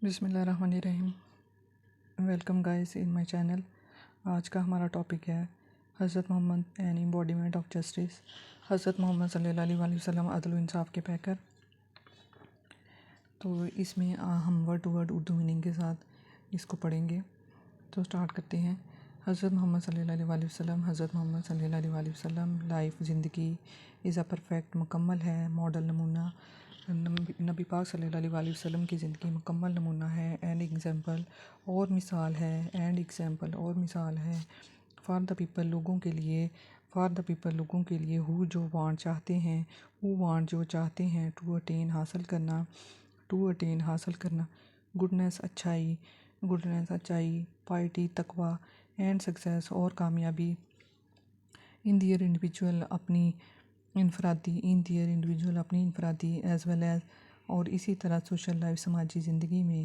بسم اللہ الرحمن الرحیم۔ Welcome guys in my channel. آج کا ہمارا ٹاپک ہے حضرت محمد این ایمبوڈیمنٹ آف جسٹس۔ حضرت محمد صلی اللہ علیہ وسلم عدل و انصاف کے پیکر۔ تو اس میں ہم word to word Urdu meaning کے ساتھ اس کو پڑھیں گے۔ تو سٹارٹ کرتے ہیں۔ حضرت محمد صلی اللہ علیہ وسلم۔ حضرت محمد صلی اللہ علیہ وسلم لائف زندگی از اے پرفیکٹ مکمل ہے، ماڈل نمونہ۔ نبی پاک صلی اللہ علیہ وسلم کی زندگی مکمل نمونہ ہے، اینڈ ایگزامپل اور مثال ہے، اینڈ ایگزامپل اور مثال ہے فار دا پیپل لوگوں کے لیے، فار دا پیپل لوگوں کے لیے ہو جو وانٹ چاہتے ہیں، ہو وانٹ جو چاہتے ہیں، ٹو اٹین حاصل کرنا، ٹو اٹین حاصل کرنا، گڈنس اچھائی، پائٹی تقوی، اینڈ سکسیس اور کامیابی ان دیئر انڈیویجول اپنی انفرادی ایز ویل ایز اور اسی طرح سوشل لائف سماجی زندگی میں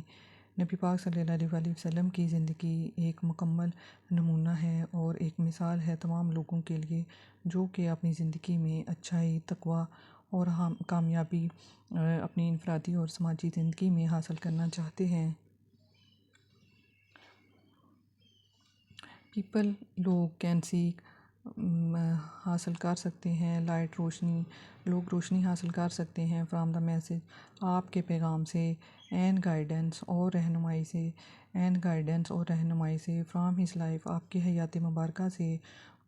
نبی پاک صلی اللہ علیہ وسلم کی زندگی ایک مکمل نمونہ ہے اور ایک مثال ہے تمام لوگوں کے لیے جو کہ اپنی زندگی میں اچھائی، تقوی اور کامیابی اپنی انفرادی اور سماجی زندگی میں حاصل کرنا چاہتے ہیں۔ پیپل لوگ کین سیک حاصل کر سکتے ہیں، لائٹ لوگ روشنی حاصل کر سکتے ہیں فرام دا میسج آپ کے پیغام سے، اینڈ گائیڈنس اور رہنمائی سے فرام ہز لائف آپ کی حیات مبارکہ سے،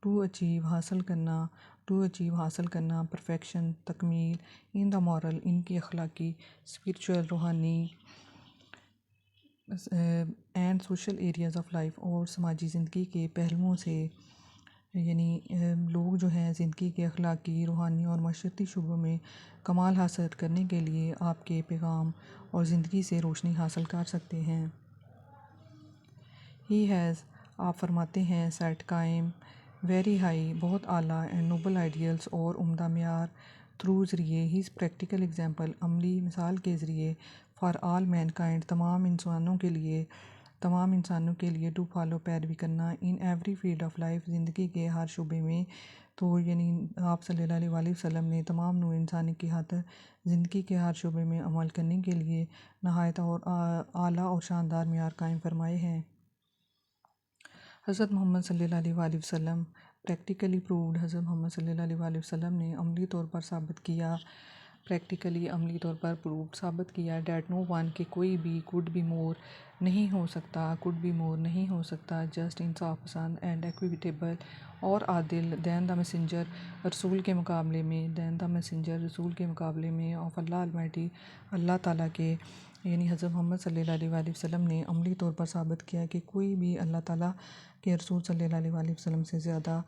ٹو اچیو حاصل کرنا پرفیکشن تکمیل ان دا مورل ان کی اخلاقی، اسپریچول روحانی and social areas of life اور سماجی زندگی کے پہلوؤں سے، یعنی لوگ جو ہیں زندگی کے اخلاقی، روحانی اور معاشرتی شعبوں میں کمال حاصل کرنے کے لیے آپ کے پیغام اور زندگی سے روشنی حاصل کر سکتے ہیں۔ ہی ہیز آپ فرماتے ہیں سیٹ قائم ویری ہائی بہت اعلیٰ اینڈ نوبل آئیڈیلز اور عمدہ معیار تھرو ذریعے ہیز پریکٹیکل ایگزامپل عملی مثال کے ذریعے فار آل مین کائنڈ تمام انسانوں کے لیے ٹو فالو پیروی کرنا in every field of life زندگی کے ہر شعبے میں۔ تو یعنی آپ صلی اللہ علیہ وسلم نے تمام نوع انسانی کی خاطر زندگی کے ہر شعبے میں عمل کرنے کے لیے نہایت اور اعلیٰ اور شاندار معیار قائم فرمائے ہیں۔ حضرت محمد صلی اللہ علیہ وسلم پریکٹیکلی پرووڈ حضرت محمد صلی اللہ علیہ وسلم نے عملی طور پر ثابت کیا ڈیٹ نو ون کہ کوئی بھی کوڈ بھی مور نہیں ہو سکتا جسٹ انصاف پسند اینڈ ایکویٹیبل اور عادل دین دا میسنجر رسول کے مقابلے میں آف اللہ المائٹی اللہ تعالیٰ کے، یعنی حضرت محمد صلی اللہ علیہ وسلم نے عملی طور پر ثابت کیا کہ کوئی بھی اللہ تعالیٰ کے رسول صلی اللہ علیہ وسلم سے زیادہ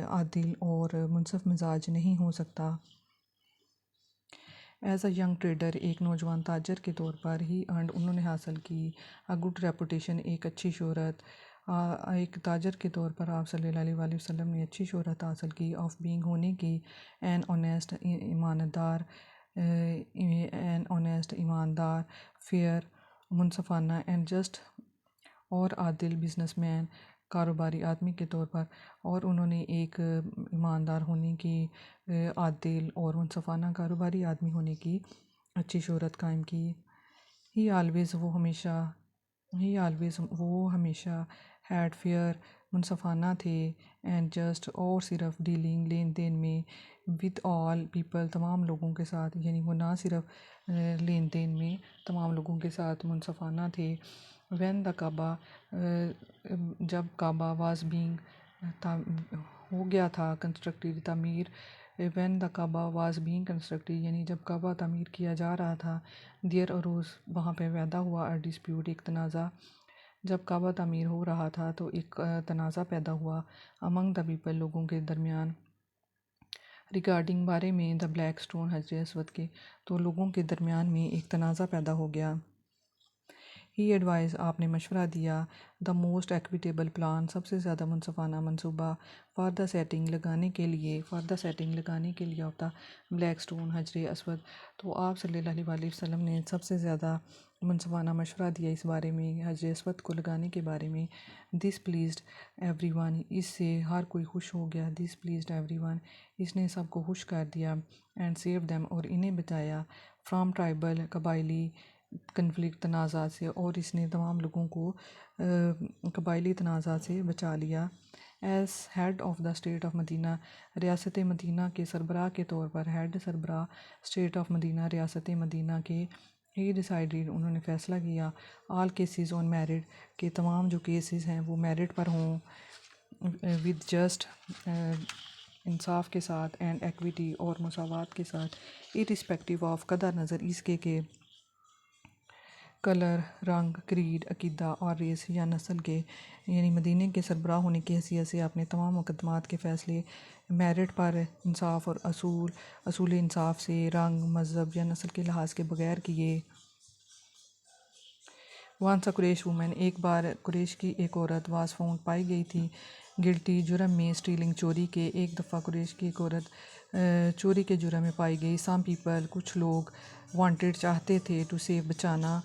عادل اور منصف مزاج نہیں ہو سکتا۔ ایز اے ینگ ٹریڈر ایک نوجوان تاجر کے طور پر ہی انہوں نے حاصل کی گڈ ریپوٹیشن ایک اچھی شہرت، ایک تاجر کے طور پر آپ صلی اللہ علیہ وسلم نے اچھی شہرت حاصل کی آف بینگ ہونے کی ایماندار فیئر منصفانہ اینڈ جسٹ اور عادل بزنس مین کاروباری آدمی کے طور پر، اور انہوں نے ایک ایماندار ہونے کی، عادل اور منصفانہ کاروباری آدمی ہونے کی اچھی شہرت قائم کی۔ وہ ہمیشہ ہیڈ فیئر منصفانہ تھے اینڈ جسٹ اور صرف ڈیلنگ لین دین میں ود آل پیپل تمام لوگوں کے ساتھ، یعنی وہ نہ صرف لین دین میں تمام لوگوں کے ساتھ منصفانہ تھے۔ وین دا کعبہ جب کعبہ واز بینگ ہو گیا تھا کنسٹرکٹیڈ یعنی جب کعبہ تعمیر کیا جا رہا تھا، دیر اروز وہاں پہ پیدا ہوا ڈسپیوٹ ایک تنازع، جب کعبہ تعمیر ہو رہا تھا تو ایک تنازع پیدا ہوا امنگ دا پیپل لوگوں کے درمیان، ریگارڈنگ بارے میں دا بلیک سٹون حجر اسود کے، تو لوگوں کے درمیان میں ایک تنازع پیدا ہو گیا۔ ہی ایڈوائز آپ نے مشورہ دیا دا موسٹ ایکویٹیبل پلان سب سے زیادہ منصفانہ منصوبہ فار دا سیٹنگ لگانے کے لیے آف دا بلیک سٹون حجر اسود، تو آپ صلی اللہ علیہ وسلم نے سب سے زیادہ منصفانہ مشورہ دیا اس بارے میں حجر اسود کو لگانے کے بارے میں۔ دس پلیزڈ ایوری ون اس سے ہر کوئی خوش ہو گیا، دس پلیزڈ ایوری ون اس نے سب کو خوش کر دیا، اینڈ سیو دیم اور انہیں بچایا، فرام ٹرائبل قبائلی کنفلکٹ تنازعات سے، اور اس نے تمام لوگوں کو قبائلی تنازعات سے بچا لیا۔ As head of the state of Medina, ریاست مدینہ کے سربراہ کے طور پر، ہیڈ سربراہ اسٹیٹ آف مدینہ، ریاست مدینہ کے، ہی ڈیسائیڈڈ، انہوں نے فیصلہ کیا، آل کیسز آن میرٹ، کہ تمام جو کیسز ہیں وہ میرٹ پر ہوں، ود جسٹ، انصاف کے ساتھ، اینڈ ایکویٹی، اور مساوات کے ساتھ، ارسپیکٹیو آف، قطع نظر اس کے کہ کلر، رنگ، کریڈ، عقیدہ اور ریس یا نسل کے، یعنی مدینے کے سربراہ ہونے کی حیثیت سے اپنے تمام مقدمات کے فیصلے میرٹ پر، انصاف اور اصول انصاف سے، رنگ، مذہب یا نسل کے لحاظ کے بغیر کیے۔ وانس اے قریش وومن، ایک بار قریش کی ایک عورت، واز فاؤنڈ، پائی گئی تھی، گلٹی، جرم میں، اسٹیلنگ، چوری کے، ایک دفعہ قریش کی ایک عورت چوری کے جرم میں پائی گئی۔ سم پیپل، کچھ لوگ، وانٹیڈ، چاہتے تھے، ٹو سیو، بچانا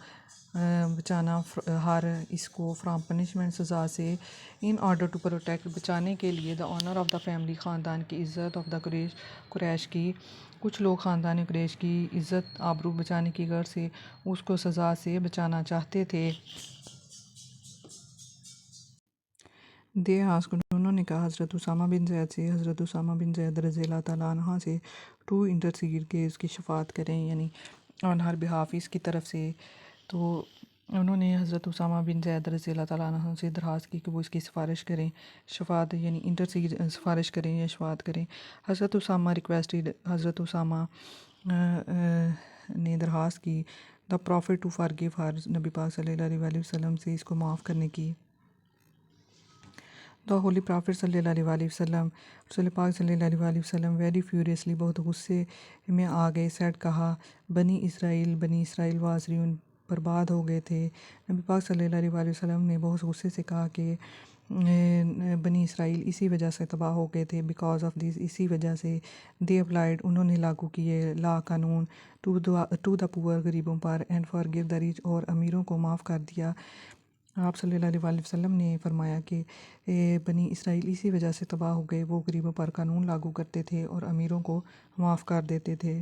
ہر اس کو، فرام پنشمنٹ، سزا سے، ان آرڈر ٹو پروٹیکٹ، بچانے کے لیے، دا آنر آف دا فیملی، خاندان کی عزت، آف دا قریش کی، کچھ لوگ خاندان قریش کی عزت، آبرو بچانے کی غرض سے اس کو سزا سے بچانا چاہتے تھے۔ دے آسکڈ، انہوں نے کہا حضرت اسامہ بن زید سے، حضرت اسامہ بن زید رضی اللہ تعالیٰ عنہ سے، ٹو انٹرسیڈ، کہ اس کی شفاعت کریں، یعنی آن ہر بہاف، اس کی طرف سے۔ تو انہوں نے حضرت اسامہ بن زید رضی اللہ تعالیٰ عنہ سے درخواست کی کہ وہ اس کی سفارش کریں، شفاعت یعنی انٹرسیڈ، سفارش کریں یا شفاعت کریں۔ حضرت اسامہ ریکویسٹڈ، حضرت اسامہ نے درخواست کی، دا پروفٹ ٹو فارگیو ہر، نبی پاک صلی اللہ علیہ وسلم سے اس کو معاف کرنے کی۔ دا ہولی پرافٹ صلی اللہ علیہ وسلم، رسول پاک صلی اللہ علیہ وسلم، ویری فیوریسلی، بہت غصے میں آ گئے، سیڈ، کہا، بنی اسرائیل وازریون، برباد ہو گئے تھے۔ نبی پاک صلی اللہ علیہ وسلم نے بہت غصے سے کہا کہ بنی اسرائیل اسی وجہ سے تباہ ہو گئے تھے، بیکاز آف دس، اسی وجہ سے، دے اپلائیڈ، انہوں نے لاگو کیے، لا، قانون، ٹو دا پور، غریبوں پر، اینڈ فارگیو دا ریچ، اور امیروں کو معاف کر دیا۔ آپ صلی اللہ علیہ وسلم نے فرمایا کہ بنی اسرائیل اسی وجہ سے تباہ ہو گئے، وہ غریبوں پر قانون لاگو کرتے تھے اور امیروں کو معاف کر دیتے تھے۔